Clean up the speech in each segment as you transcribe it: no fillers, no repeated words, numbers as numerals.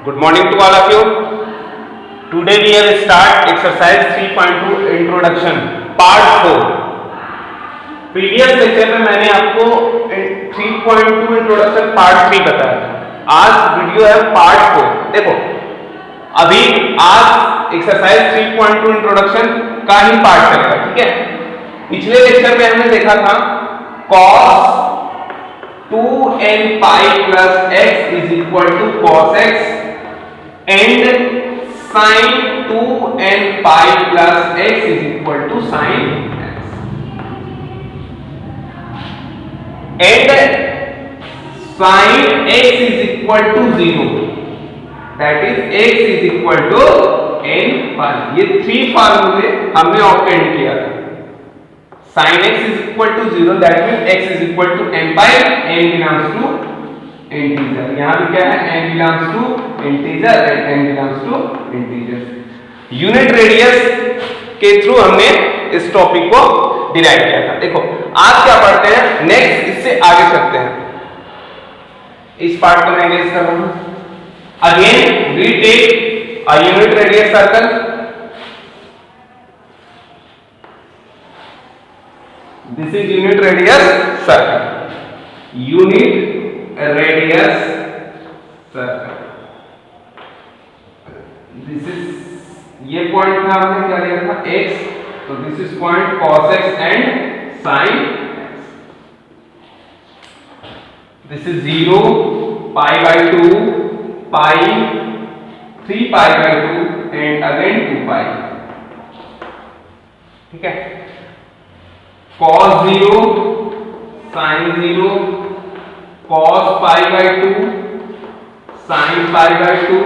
Good morning to all of you. Today we will start exercise 3.2 introduction part 4. Previous lecture में मैंने आपको 3.2 introduction part 3 बताया था। आज वीडियो है पार्ट 4। देखो अभी आज एक्सरसाइज 3.2 इंट्रोडक्शन का ही पार्ट चलेगा, ठीक है। पिछले लेक्चर में हमने देखा था cos 2n pi plus x is equal to cos x and sin 2n pi plus x is equal to sin x and sin x is equal to 0, that is x is equal to n pi। ये 3 फार्मूले हमने obtain किया था। sin x is equal to 0, that means x is equal to n pi, n belongs to integer। यहाँ पे क्या है, n belongs to integer and n belongs to integer। Unit radius के थ्रू हमने इस टॉपिक को डिराइव किया था। देखो आज क्या पढ़ते हैं, नेक्स्ट इससे आगे चलते हैं। इस पार्ट को मैं एंगेज कर रहा हूं। Again we take a unit radius circle. This is unit radius circle. Unit radius circle. This is ये पॉइंट था, हमने क्या लिया था x, तो this is point cos x and sin x। This is 0, pi by 2, pi, 3 pi by 2 and again 2 pi, ठीक है। cos 0, sin 0, cos pi by 2, sin pi by 2,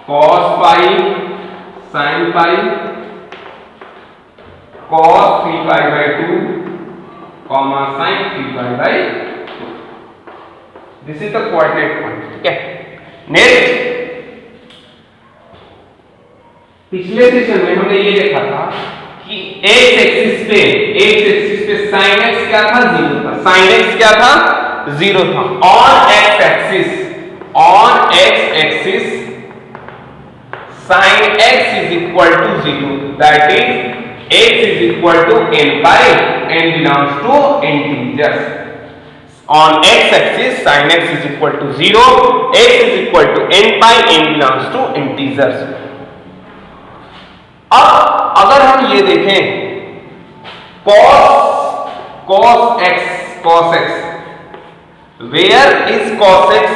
cos pi, sin pi, cos 3 pi by 2, comma sin 3 pi by 2। This is the coordinate point, ठीक है। Next पिछले session में हमने ये देखा था कि x एक्सिस पे sin x क्या था, 0 था। sin x क्या था, 0 था। on x axis sin x is equal to 0, that is x is equal to n pi, n belongs to integers। on x axis sin x is equal to 0, x is equal to n pi, n belongs to integers। अब अगर हम ये देखें cos x, where is cos x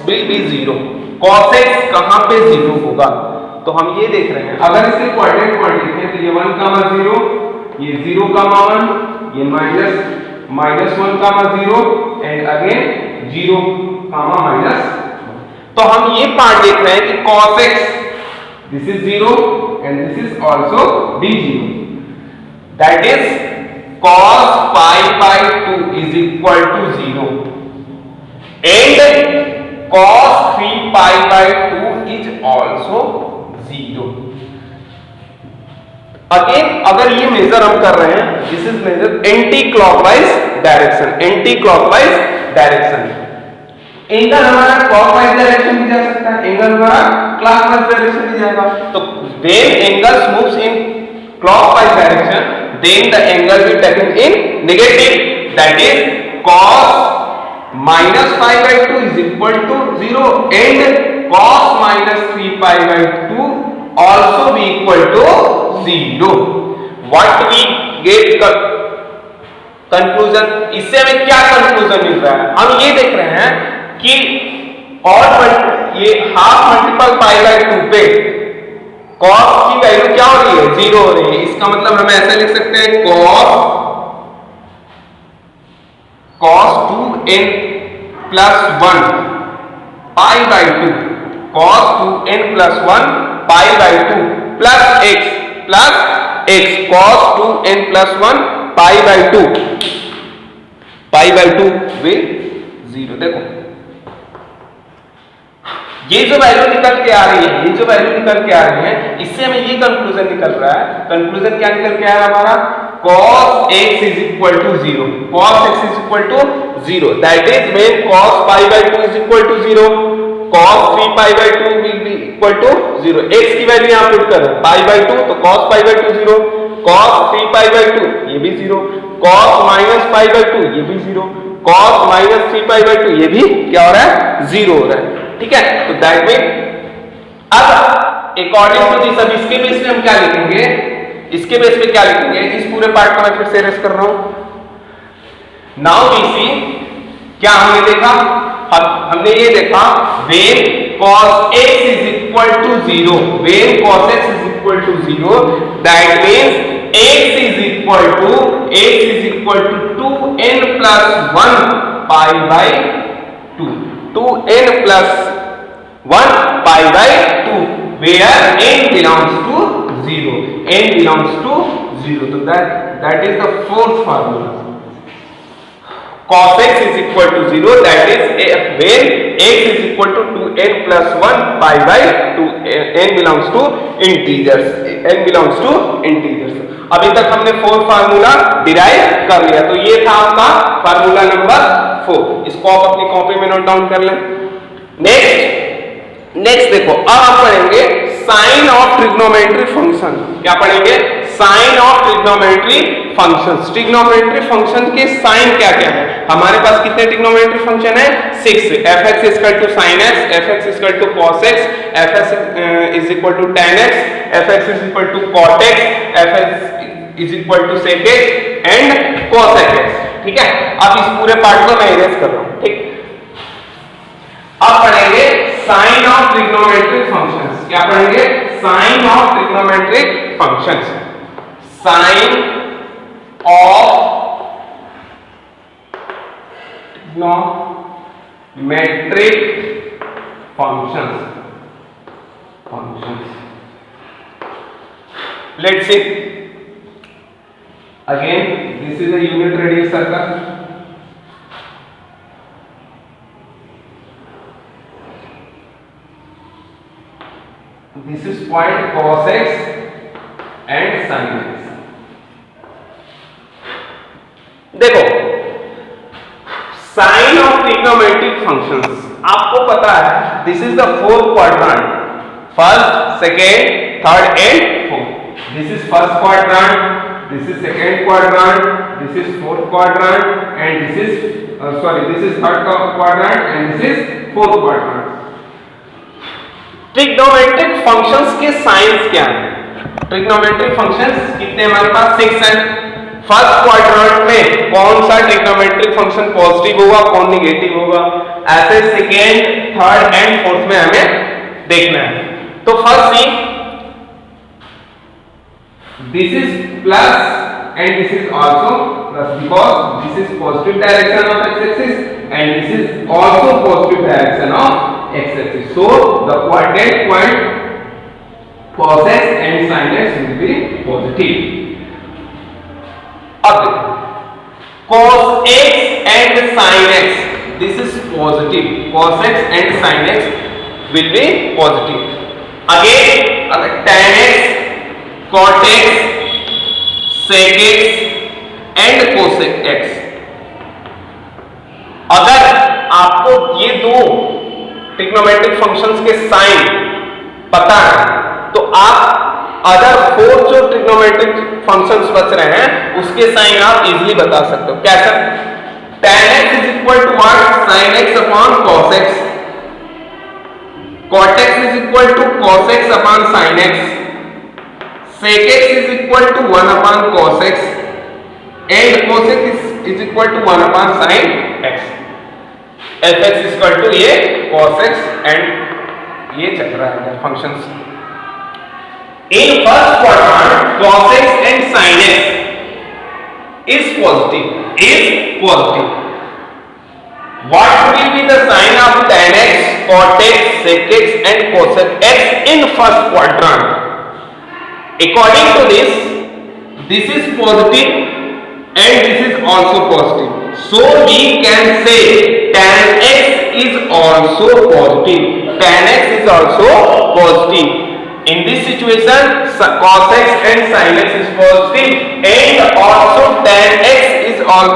will be 0, cos x कहां पे 0 होगा, तो हम ये देख रहे हैं। अगर इसके कोऑर्डिनेट पॉइंट लिखें तो ये 1,0, ये 0,1, ये -1,0 एंड अगेन 0,-1। तो हम ये पार्ट देख रहे हैं कि cos x this is 0 and this is also be 0, that is cos pi by 2 is equal to 0 and cos 3 pi by 2 is also 0। Again अगर ये मेजर हम कर रहे हैं, this is measure anticlockwise direction. Angle हमारा clockwise direction भी जा सकता है, एंगल हमारा क्लॉकवाइज डायरेक्शन भी जाएगा। तो when angles moves in clockwise direction, then the angle will taken in negative, that is cos minus pi by 2 is equal to 0 and cos minus 3 pi by 2 also be equal to 0। what we get conclusion, इससे हमें क्या conclusion मिल रहा है, हम ये देख रहे हैं कि और ये हाफ मल्टीपल पाई बाय 2 पे cos की वैल्यू क्या हो रही है, 0 हो रही है। इसका मतलब हम ऐसे लिख सकते हैं cos 2n plus 1 pi by 2, cos 2n plus 1 pi by 2 plus x cos 2n plus 1 pi by 2 will 0। देखो ये जो वैल्यू निकल के आ रही है, इससे हमें ये कंक्लूजन निकल रहा है। कंक्लूजन क्या निकल के आया हमारा, cos x is equal to 0, cos x is equal to 0, that is when cos pi by 2 is equal to 0, cos 3π/2 will be equal to 0. x की वैल्यू यहाँ पुट कर π/2 तो cos π/2 0, cos 3π/2 ये भी 0, cos -π/2 ये भी 0, cos -3π/2 ये भी क्या हो रहा है 0 हो रहा है। ठीक है, तो दैट मीन अब अकॉर्डिंग टू दिस, अब इसके बेस पे हम क्या लिखेंगे, इसके बेस पे क्या लिखेंगे, इस पूरे पार्ट को मैं फिर से रेस कर रहा हूं। नाउ वी सी, क्या हमने देखा, हमने ये देखा when cos x is equal to 0, when cos x is equal to 0, that means x is equal to 2n plus 1 π/2, 2n plus 1 π/2, where n belongs to 0, n belongs to 0. So that is the fourth formula. Cos x is equal to 0, that is when x is equal to 2n plus 1 π/2, n belongs to integers, n belongs to integers. अभी तक हमने fourth formula derive कर लिया, तो ये था आपका formula number 4। इसको आप अपनी कॉपी में नोट डाउन कर लें। नेक्स्ट देखो, अब आप पढ़ेंगे साइन ऑफ ट्रिग्नोमेट्री फंक्शन। क्या पढ़ेंगे? Sign of trigonometry functions. Trigonometry function के साइन क्या क्या है? हमारे पास कितने ट्रिग्नोमेट्री फंक्शन है? 6। fx equal to sin x, fx equal to cos x, fx is equal to tan x, fx is equal to cot x, fx is equal to sec x and cosec x। ठीक है, अब इस पूरे part को मैं erase कर रहा हूं। ठीक, अब पढ़ेंगे साइन ऑफ ट्रिग्नोमेट्रिक फंक्शंस। क्या पढ़ेंगे? Sign of trigonometric functions. Sign of trigonometric functions. Let's see. Again, this is a unit radius circle. This is point cos x and sin x. देखो, साइन ऑफ ट्रिग्नोमेट्रिक फंक्शंस आपको पता है, this is the fourth quadrant, first, second, third and fourth. This is first quadrant, this is second quadrant, this is fourth quadrant, and this is this is third quadrant, and this is fourth quadrant. Trigonometric functions के science क्या हैं? Trigonometric functions कितने हमारे पास? 6 हैं। First quadrant में कौन सा trigonometric function positive होगा, कौन नेगेटिव होगा, ऐसे सेकेंड, थर्ड एंड फोर्थ में हमें देखना है। तो first see, this is plus and this is also plus, because this is positive direction of x-axis and this is also positive direction of x-axis. So the coordinate point cos x and sin x will be positive. अब cos x and sin x, this is positive. Cos x and sin x will be positive. Again, tan x, cot x, sec x and cosec x। अगर आपको ये दो trigonometric functions के sign पता है तो आप अदर 4 जो ट्रिग्नोमेट्रिक फंक्शंस बच रहे हैं उसके साइन आप इजीली बता सकते हो। कैसे? tan x is equal to what? sin x upon cos x, cot x is equal to cos x upon sin x, sec x is equal to 1 upon cos x and cosec is equal to 1 upon sin x। fx is equal to ये cos x and ये चल रहा है functions. In first quadrant cos x and sin x is positive। What will be the sign of tan x, cot x, sec x and cosec x in first quadrant? According to this is positive and this is also positive. So we can say tan x is also positive. Tan x is also positive. In this situation, cos x and sin x is positive and also tan x is all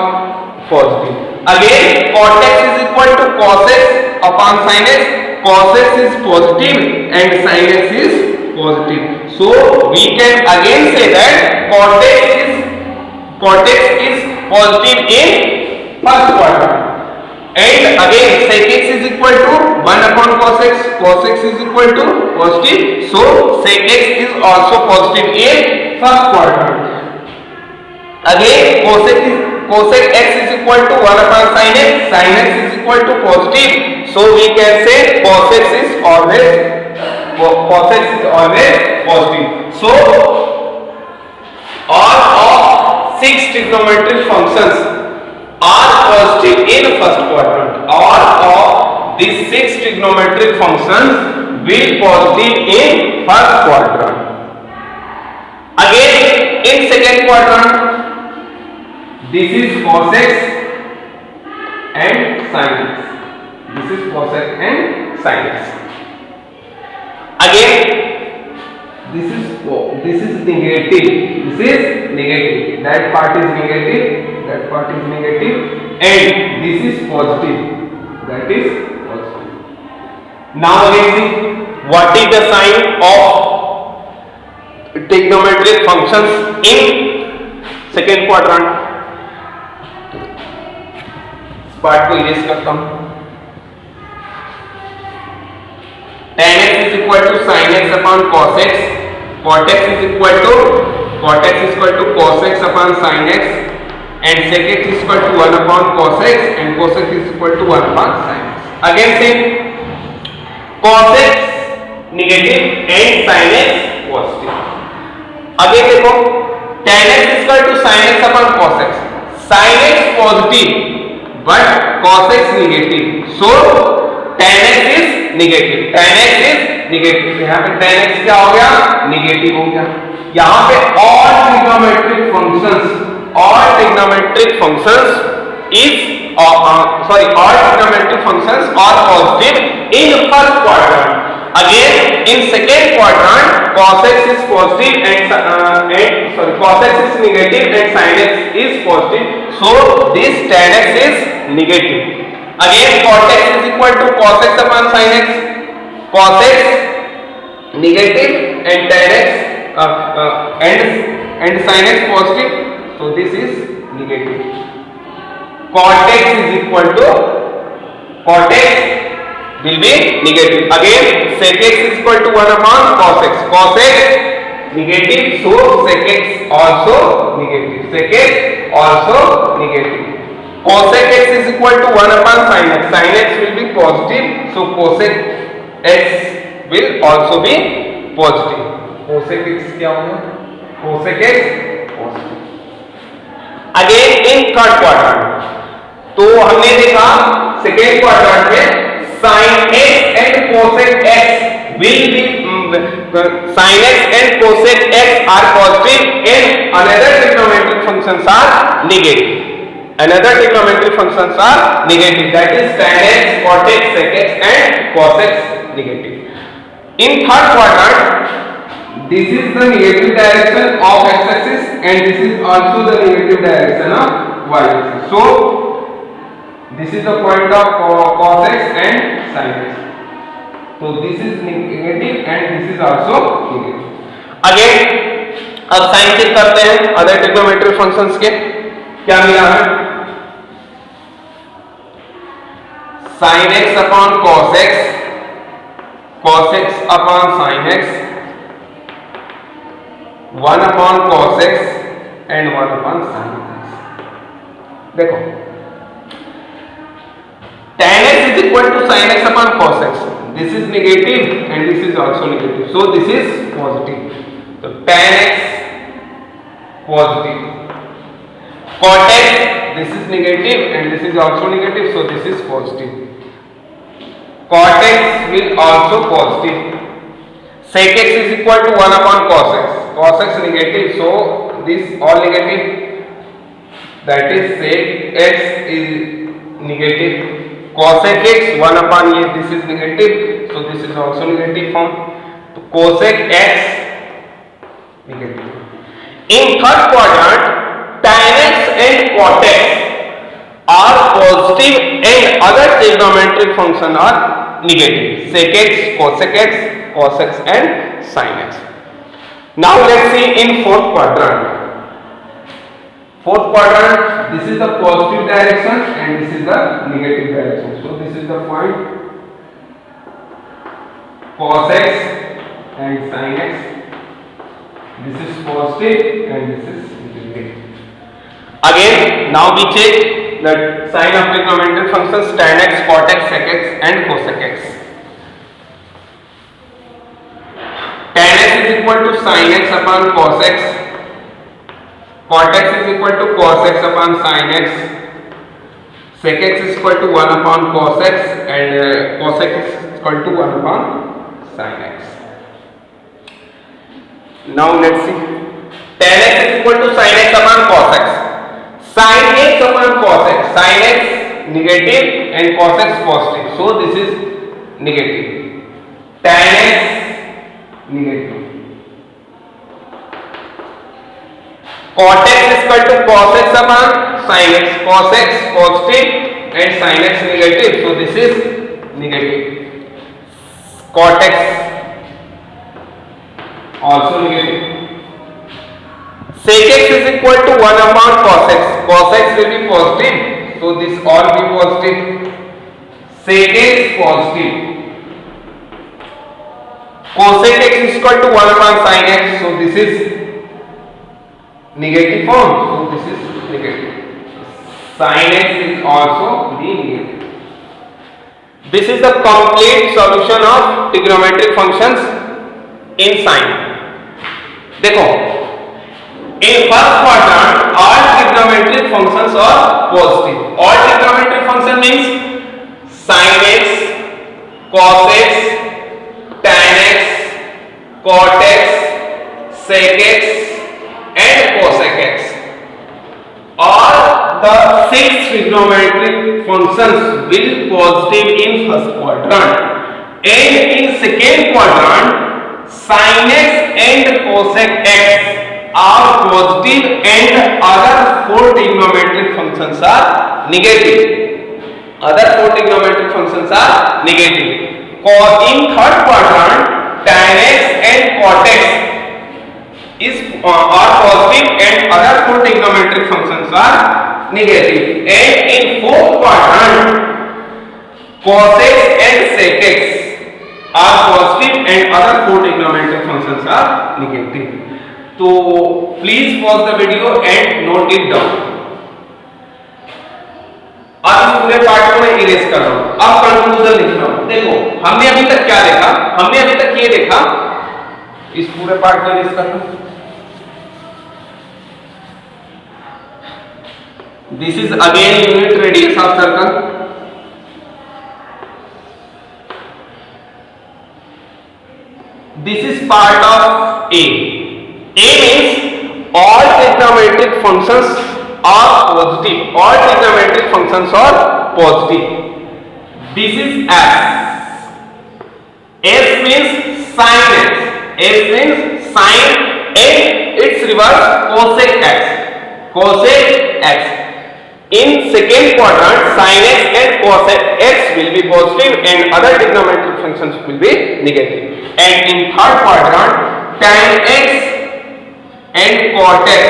positive. Again, cot x is equal to cos x upon sin x, cos x is positive and sin x is positive. So we can again say that cot x is positive in first quadrant. And again sec x is equal to 1 upon cos x is equal to positive, so sec x is also positive in first quadrant. Again cosec x is equal to 1 upon sin x is equal to positive, so we can say cos x is always positive. So all of 6 trigonometric functions are positive in first quadrant. All of these 6 trigonometric functions will positive in first quadrant. Again in second quadrant, this is cos x and sin x. This is cos x and sin x. Again this is negative. This is negative. That part is negative. That part is negative. And this is positive. That is positive. Now let's see what is the sign of trigonometric functions in second quadrant. Part को erase करता हूं. tan x is equal to sin x upon cos x, cot x is equal to cos x upon sin x, and sec x is equal to 1 upon cos x, and cos x is equal to 1 upon sin x. Again same, cos x negative and sin x positive. Again देखो, tan x is equal to sin x upon cos x, sin x positive but cos x negative, so tan x is negative. tan x is negative. यहाँ पे tan x क्या हो गया? Negative हो गया. यहाँ पे all trigonometric functions all trigonometric functions are positive in first quadrant. Again in second quadrant, cos x is positive and cos x is negative and sin x is positive, so this tan x is negative. Again cot x is equal to cos x upon sin x, cos x negative and tan x and sin x positive, so this is negative. Cot x is equal to cot x will be negative. Again sec x is equal to 1 upon cos x, cos x negative, so sec x also negative, sec x also negative. Cosec x is equal to 1 upon sin x, sin x will be positive, so cosec x will also be positive. Cosec x क्या होगा? Cosec x positive. Again in third quadrant, तो हमने देखा second quadrant में sin x and cosec x will be sin x and cosec x are positive and another trigonometric functions are negative. Another trigonometric functions are negative, that is tan x, cot x, sec x and cos x negative. In third quadrant, this is the negative direction of x-axis and this is also the negative direction of y-axis. So this is the point of cos x and sin x. So this is negative and this is also negative. Again अब sign check करते हैं other trigonometric functions के. क्या मिला है? sin x upon cos x upon sin x, 1 upon cos x and 1 upon sin x. देखो tan x is equal to sin x upon cos x. This is negative and this is also negative, so this is positive. So tan x positive, cot x this is negative and this is also negative, so this is positive. Cot x will also positive. Sec x is equal to 1 upon cos x. Cos x negative, so this all negative. That is sec x is negative. Cosec x 1 upon ये this is negative, so this is also negative form. तो cosec x negative. In third quadrant, tan x and cot x are positive and other trigonometric function are negative. Sec x, cosec x, cos x and sin x. Now let's see in fourth quadrant. Fourth quadrant, this is the positive direction and this is the negative direction. So this is the point cos x and sin x. This is positive and this is negative. Again, now we check the sign of trigonometric functions tan x, cot x, sec x and cosec x. Tan x is equal to sin x upon cos x. Cot x is equal to cos x upon sin x. Sec x is equal to 1 upon cos x and cosec x is equal to 1 upon sin x. Now let's see. Tan x is equal to sin x upon cos x. Sin x upon cos x. Sin x negative and cos x positive. So this is negative. Tan x negative. Cot x is equal to cos x upon sin x. Cos x positive and sin x negative. So this is negative. Cot x also negative. Sec x is equal to 1 upon cos x. Cos x will be positive. So this all be positive. Sec x positive. Cosec x is equal to 1 upon sin x. So this is negative form. So this is negative. Sin x is also the negative. This is the complete solution of trigonometric functions in sine. देखो, in first quadrant all trigonometric functions are positive. All trigonometric function means sin x, cos x, tan x, cot x, sec x and cosec x. All the 6 trigonometric functions will be positive in first quadrant, and in second quadrant sin x and cosec x are positive and other 4 trigonometric functions are negative. Other 4 trigonometric functions are negative. In third quadrant, tan x and cot x are positive and other 4 trigonometric functions are negative. And in fourth quadrant, cos x and sec x are positive and other 4 trigonometric functions are negative. So please pause the video and note it down. अब इस पूरे part को मैं erase कर रहा हूं. अब conclusion लिख रहा हूं. देखो, हमने अभी तक क्या देखा? हमने अभी तक ये देखा. इस पूरे पार्ट को इरेज कर रहा हूं. This is again unit radius of circle. This is part of A. A means all trigonometric functions are positive. All trigonometric functions are positive. This is S. S means sin x. S means sin and its reverse cosec x. Cosec x. In second quadrant, sin x and cosec x will be positive and other trigonometric functions will be negative. And in third quadrant, tan x and cot x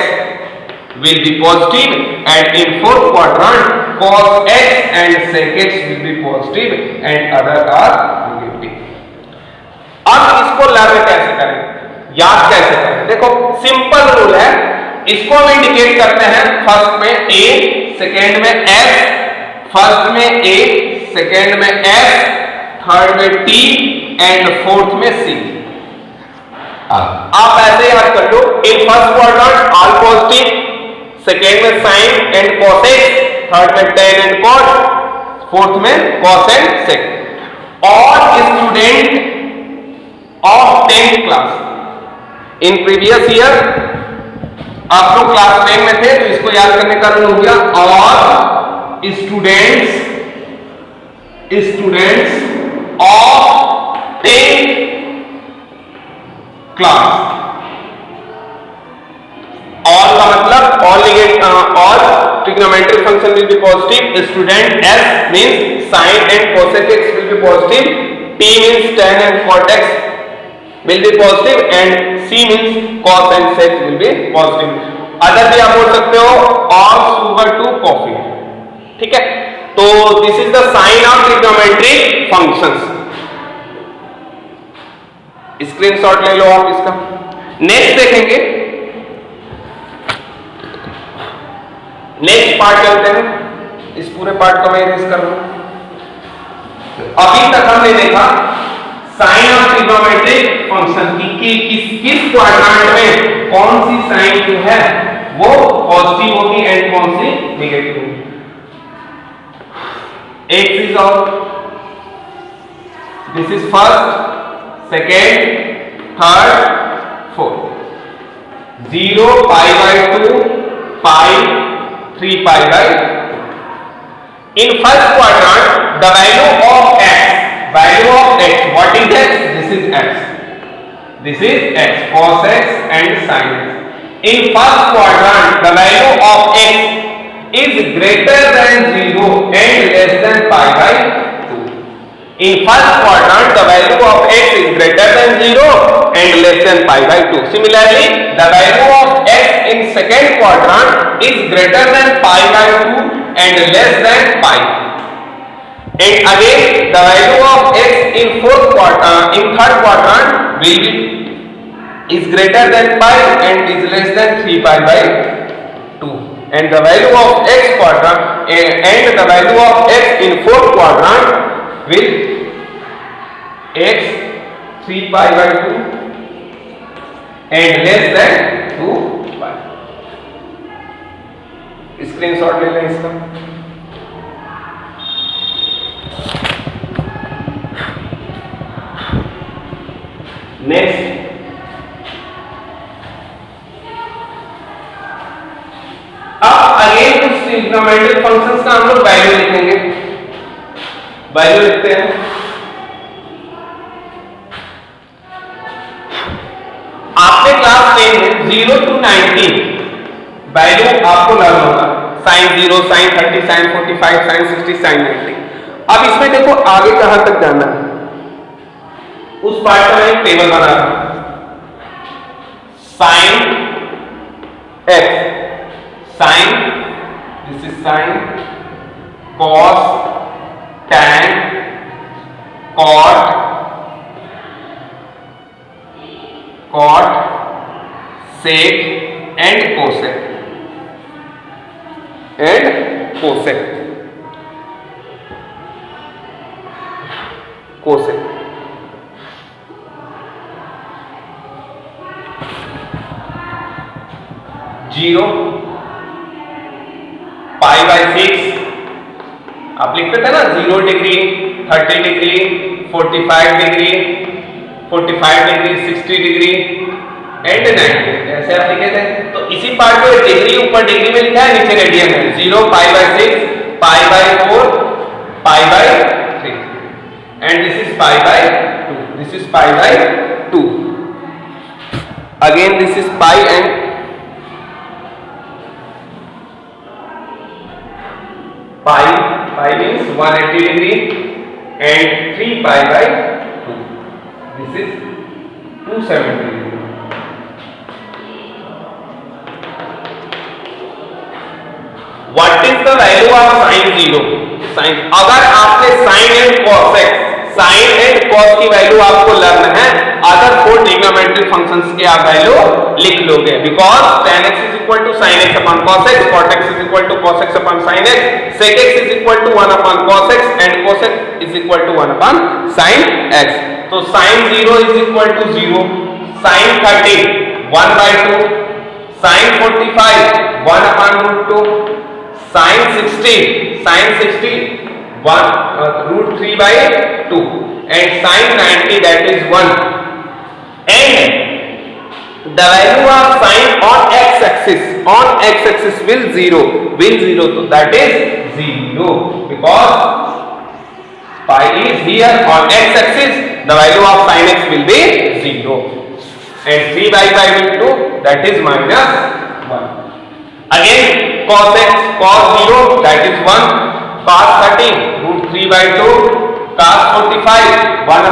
will be positive, and in fourth quadrant, cos x and sec x will be positive and other are negative. अब इसको learn कैसे करें, याद कैसे करें? देखो, simple rule है. इसको हम इंडिकेट करते हैं फर्स्ट में A, सेकेंड में S, फर्स्ट में A, सेकेंड में S, थर्ड में T एंड फोर्थ में C. आप ऐसे याद कर लो. In first quadrant all positive, second में साइन एंड कॉसेक, थर्ड में टेन एंड कॉट, फोर्थ में कॉस एंड सेक. और student of 10th class in previous year आप लोग क्लास 10 में थे, तो इसको याद करने का रूल हो गया. और students of 10th class. All का मतलब all trigonometric function will be positive. Student S means sin and cosec x will be positive. T means tan and cot x will be positive and C means cos and sec will be positive. Other भी आप बोल सकते हो और sugar to coffee, ठीक है। तो this is the sign of trigonometric functions. Screenshot ले लो आप इसका। नेक्स्ट देखेंगे, नेक्स्ट पार्ट चलते हैं। इस पूरे पार्ट को मैं इरेज कर लूं। अभी तक हमने देखा साइन ऑफ ट्रिग्नोमेट्रिक फंक्शन की किस क्वाड्रेंट में कौन सी साइन जो है वो पॉजिटिव होगी एंड कौन सी नेगेटिव होगी। एक चीज और, this is first, second, third, fourth. 0 π/2 pi 3 π/2। In first quadrant, the value of x, what is x? This is x. This is x, cos x and sin x. In first quadrant, the value of x is greater than 0 and less than π/2. In first quadrant, the value of x is greater than 0 and less than π/2. Similarly, the value of x in second quadrant is greater than π/2 and less than pi. And again, the value of x in third quadrant is greater than pi and is less than 3π/2. And the value of x quadrant and the value of x in fourth quadrant will x 3π/2 and less than 2π. Screenshot ले लें इसका। Next, अब again कुछ trigonometric functions का हम लोग value लिखेंगे। Value लिखते हैं। आपने क्लास 10 में 0 to 19 वैल्यू आपको लर्न होगा, sin 0, sin 30, sin 45, sin 60, sin 90। अब इसमें देखो आगे कहां तक जाना है, उस पार्ट का एक टेबल बना रहा हूं। sin x, sin, this is sin, cos, tan, cot, sec and cosec and cosec, zero π/6 आप लिखते थे ना, 0 degree, 30 degree, 45 degree, 45 degree, 60 degree and 90, ऐसे आप लिखे थे। तो इसी पार्ट को डिग्री ऊपर डिग्री में लिखा है, नीचे रेडियन है। 0 π/6, π/4, π/3 and this is π/2, this is π/2। Again this is pi and pi means 180 degree and 3 π/2, this is 270 degree। What is the value of sin 0? sin, अगर आपने sin and cos x, sin and cos की value आपको learn है, other 4 trigonometric functions के आप value लिख लोगे, because tan x is equal to sin x upon cos x, cot x is equal to cos x upon sin x, sec x is equal to 1 upon cos x and cos x is equal to 1 upon sin x। तो sin 0 is equal to 0, sin 30 1/2, sin 45 1 upon √2, sin 60 1√3/2 and sin 90 that is 1, and the value of sin on x-axis will 0, so that is 0 because pi is here on x-axis, the value of sin x will be 0 and 3/5 into that is -1। Again cos x, cos 0 that is 1, cos 30 √3/2, cos 45 1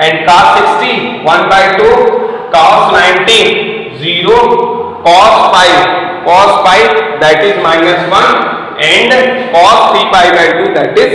and cos 60 1 by 2, cos 90 0, cos pi that is -1 and cos 3 pi by 2 that is